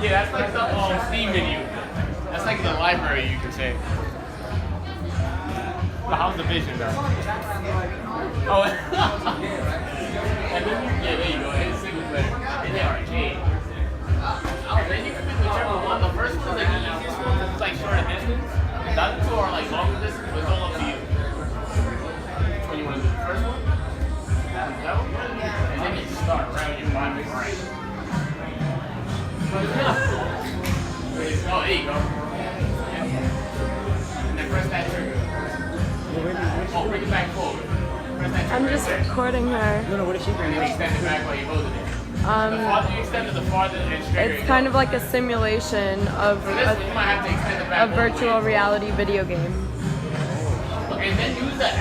Yeah, that's like the Steam menu. That's like the library, you can say. But how's the vision though? Oh, and then yeah, there you go. It's single player. And the arcade. Then you can pick whichever one. The first one's like the easiest one because it's like shorter distance. The other two are like longer distance, but it's all up to you. Which one you want to do? The first one? That one? And then you start right when you're climbing right. Oh, there you go. And then press that trigger. Oh, bring it back forward. Press that trigger. I'm just recording her. No, what is she doing? And then extend it back while you're holding it. The farther you extend it, the farther it's straighter. It's kind of like a simulation of For this one, you might have to extend it back a virtual reality video game. Okay, and then use the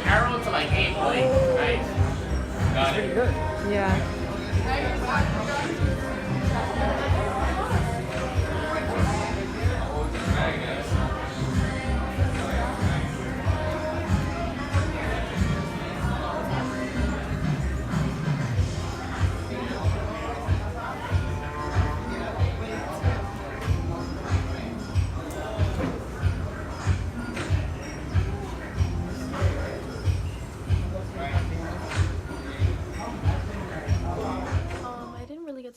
arrow to like aim. Nice. Got it. Good. Yeah.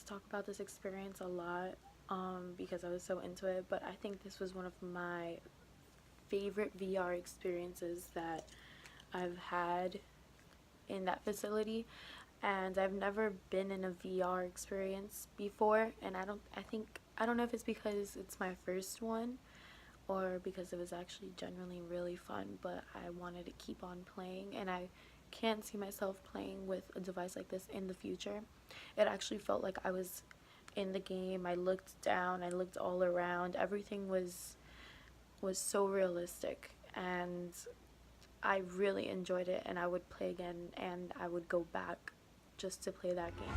Talk about this experience a lot because I was so into it, but I think this was one of my favorite VR experiences that I've had in that facility, and I've never been in a VR experience before, and I don't know if it's because it's my first one or because it was actually genuinely really fun, but I wanted to keep on playing, and I can't see myself playing with a device like this in the future. It actually felt like I was in the game. I looked down, I looked all around. Everything was so realistic, and I really enjoyed it, and I would play again, and I would go back just to play that game.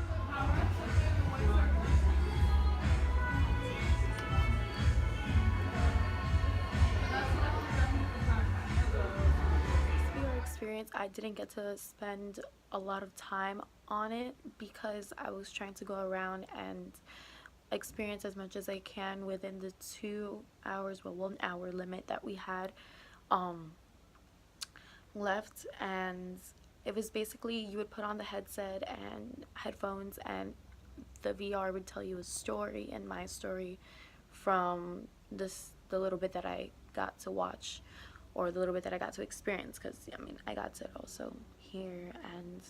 Experience, I didn't get to spend a lot of time on it because I was trying to go around and experience as much as I can within the 2 hours, well, 1 hour limit that we had left. And it was basically, you would put on the headset and headphones, and the VR would tell you a story, and my story from the little bit that I got to watch, or the little bit that I got to experience, because I mean I got to also hear, and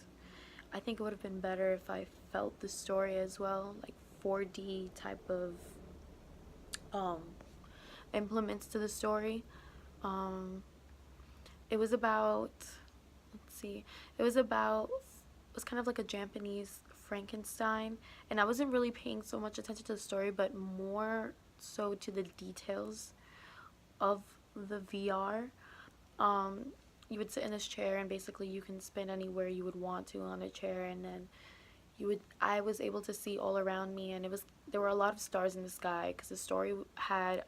I think it would have been better if I felt the story as well, like 4D type of implements to the story. It was about, it was kind of like a Japanese Frankenstein, and I wasn't really paying so much attention to the story, but more so to the details of the VR. You would sit in this chair, and basically you can spin anywhere you would want to on a chair, and then I was able to see all around me, and there were a lot of stars in the sky, because the story had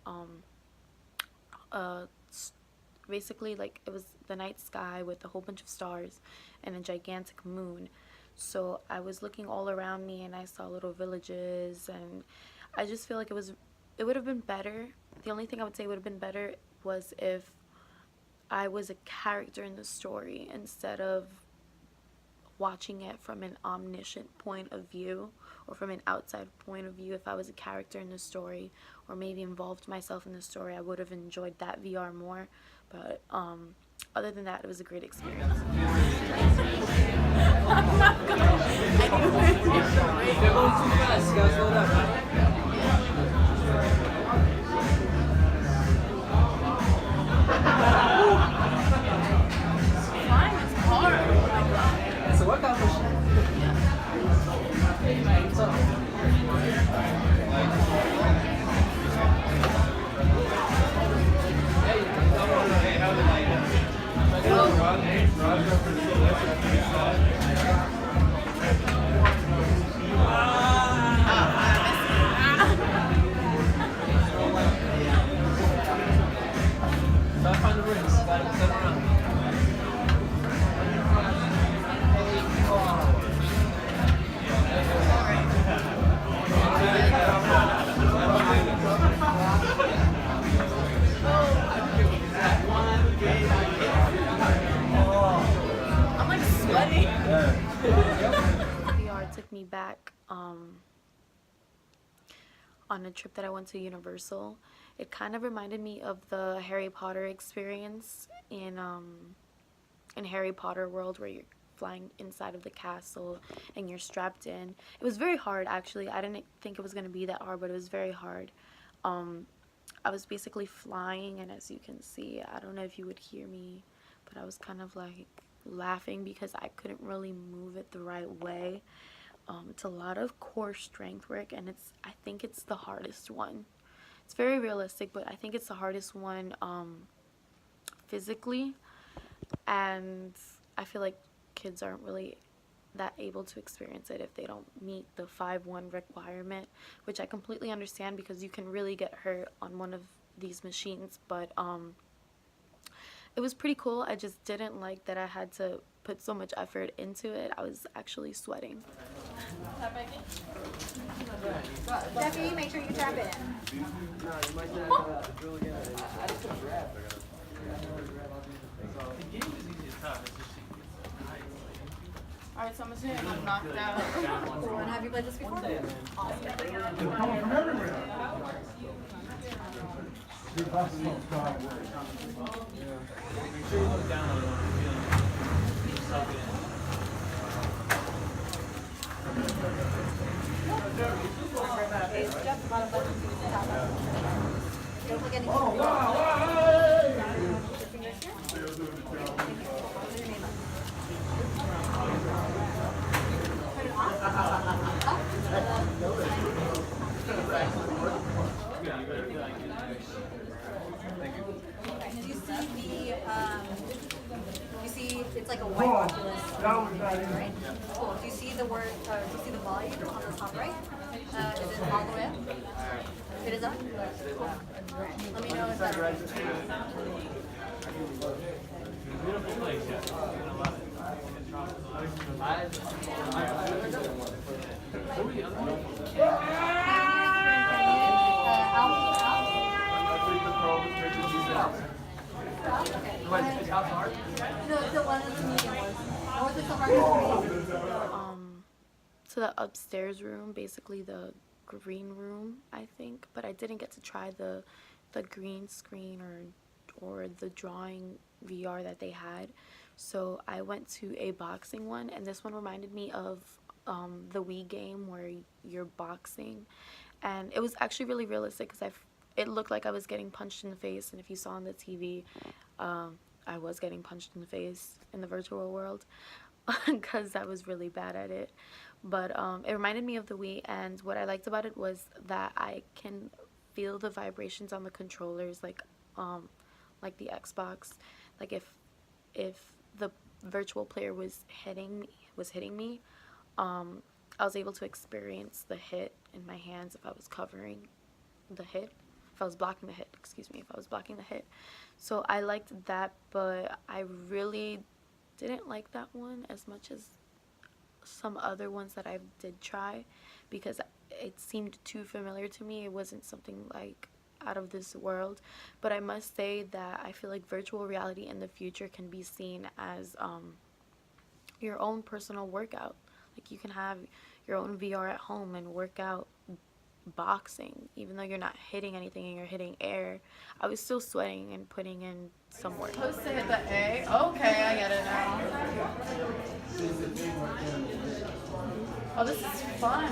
basically, like, it was the night sky with a whole bunch of stars and a gigantic moon. So I was looking all around me, and I saw little villages, and I just feel like it would have been better. The only thing I would say would have been better was if I was a character in the story instead of watching it from an omniscient point of view, or from an outside point of view. If I was a character in the story, or maybe involved myself in the story, I would have enjoyed that VR more. But other than that, it was a great experience. It's a workout machine. me back on a trip that I went to Universal. It kind of reminded me of the Harry Potter experience in Harry Potter World, where you're flying inside of the castle and you're strapped in. It was very hard, actually. I didn't think it was going to be that hard, but it was very hard. I was basically flying, and as you can see, I don't know if you would hear me, but I was kind of like laughing because I couldn't really move it the right way. It's a lot of core strength work, and I think it's the hardest one. It's very realistic, but I think it's the hardest one physically, and I feel like kids aren't really that able to experience it if they don't meet the 5'1" requirement, which I completely understand because you can really get hurt on one of these machines. But it was pretty cool. I just didn't like that I had to put so much effort into it. I was actually sweating. Jeffy, make sure you tap it in. Alright, so I'm assuming I'm knocked out. Cool. And have you played this before? Awesome. They're coming from everywhere. Make sure you look down on it when you're feeling soak it in. It's just a lot of buttons to tap on. Don't look anything. Oh, wow, wow, hey! Your fingers here. Put your name up. Turn it off. Up. You see it's like a white Oculus, right? Cool. Do you see the word, do you see the volume on the top right? Is it all the way up? It is up? Cool. Let me know if that's right. Beautiful place, yeah. What were the other ones? No, the one of the medium ones. Or the hard To the upstairs room, basically the green room, I think, but I didn't get to try the green screen or the drawing VR that they had. So I went to a boxing one, and this one reminded me of the Wii game where you're boxing, and it was actually really realistic because it looked like I was getting punched in the face, and if you saw on the TV, I was getting punched in the face in the virtual world because I was really bad at it. But it reminded me of the Wii, and what I liked about it was that I can feel the vibrations on the controllers, like the Xbox. Like if the virtual player was hitting me, I was able to experience the hit in my hands if I was covering the hit. If I was blocking the hit, if I was blocking the hit. So I liked that, but I really didn't like that one as much as some other ones that I did try because it seemed too familiar to me. It wasn't something like out of this world. But I must say that I feel like virtual reality in the future can be seen as your own personal workout. Like you can have your own VR at home and work out boxing, even though you're not hitting anything and you're hitting air. I was still sweating and putting in some work. Supposed to hit the A? Okay, I get it now. Oh, this is fun.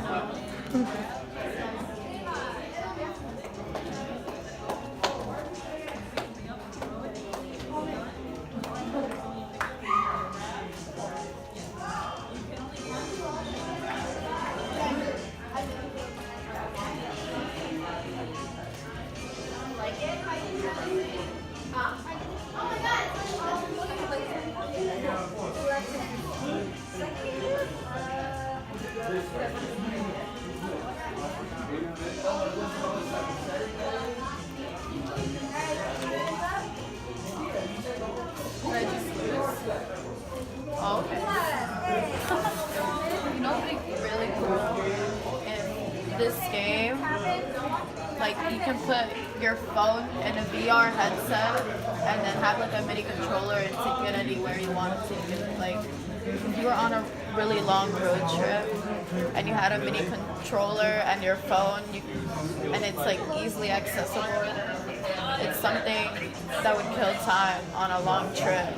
Oh, okay. You know what'd be really cool in this game? Like you can put your phone in a VR headset and then have like a mini controller and take it anywhere you want to take it. Like if you were on a really long road trip and you had a mini controller and your phone, and it's like easily accessible, it's something that would kill time on a long trip.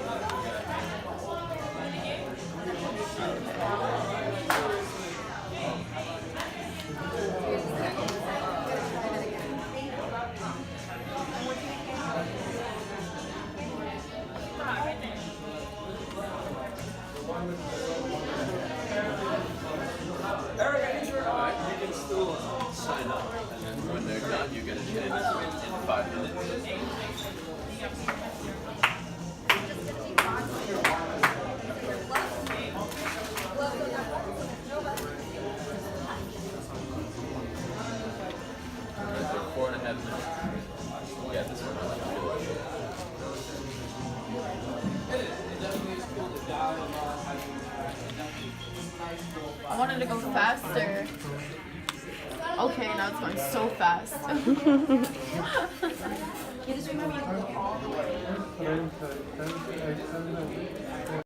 You can still sign up, and then when they're done, you get a chance in 5 minutes. That's like 4.5 minutes. Yeah, this one. I wanted to go faster. Okay, now it's going so fast. You just remember you can go all the way.